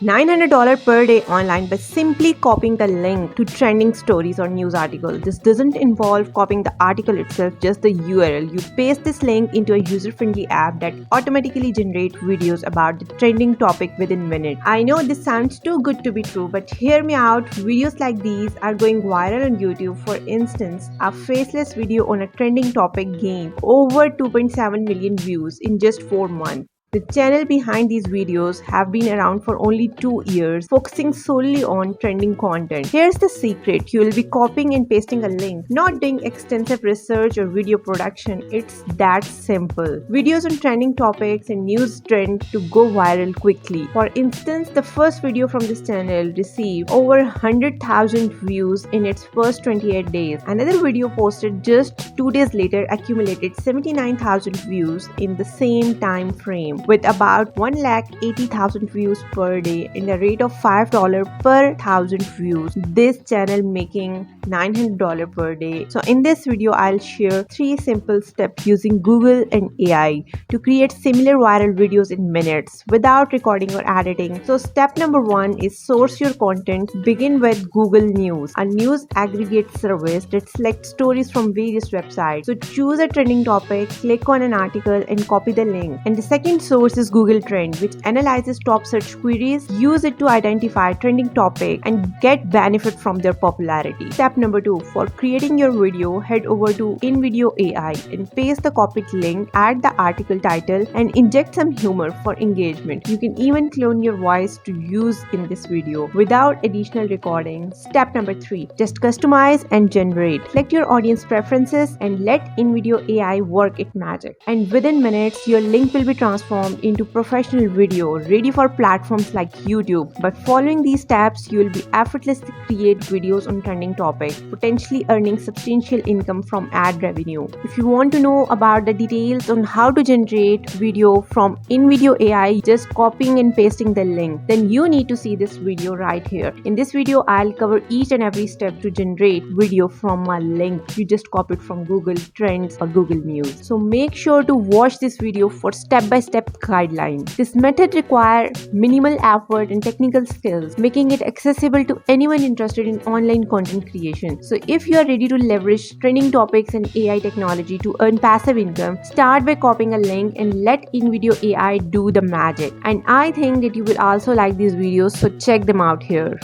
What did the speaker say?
$900 per day online by simply copying the link to trending stories or news article. This doesn't involve copying the article itself, just the URL. You paste this link into a user-friendly app that automatically generates videos about the trending topic within minutes. I know this sounds too good to be true, but hear me out. Videos like these are going viral on YouTube. For instance, a faceless video on a trending topic gained over 2.7 million views in just 4 months. The channel behind these videos have been around for only 2 years, focusing solely on trending content. Here's the secret: you will be copying and pasting a link, not doing extensive research or video production. It's that simple. Videos on trending topics and news trend to go viral quickly. For instance, the first video from this channel received over 100,000 views in its first 28 days. Another video posted just 2 days later accumulated 79,000 views in the same time frame, with about 180,000 views per day and a rate of $5 per thousand views. This channel making $900 per day. So in this video, I'll share 3 simple steps using Google and AI to create similar viral videos in minutes without recording or editing. So step number 1 is source your content. Begin with Google News, a news aggregate service that selects stories from various websites. So choose a trending topic, click on an article and copy the link. And the second source is Google Trend, which analyzes top search queries. Use it to identify trending topics and get benefit from their popularity. Step number 2, for creating your video, head over to InVideo AI and paste the copied link, add the article title and inject some humor for engagement. You can even clone your voice to use in this video without additional recording. Step number 3, just customize and generate. Select your audience preferences and let InVideo AI work its magic. And within minutes, your link will be transformed into professional video ready for platforms like YouTube. By following these steps, you will be effortlessly create videos on trending topics, potentially earning substantial income from ad revenue. If you want to know about the details on how to generate video from InVideo AI, just copying and pasting the link, then you need to see this video right here. In this video, I'll cover each and every step to generate video from a link you just copied from Google Trends or Google News. So make sure to watch this video for step-by-step guideline. This method requires minimal effort and technical skills, making it accessible to anyone interested in online content creation. So if you are ready to leverage trending topics and AI technology to earn passive income, start by copying a link and let InVideo AI do the magic. And I think that you will also like these videos, so check them out here.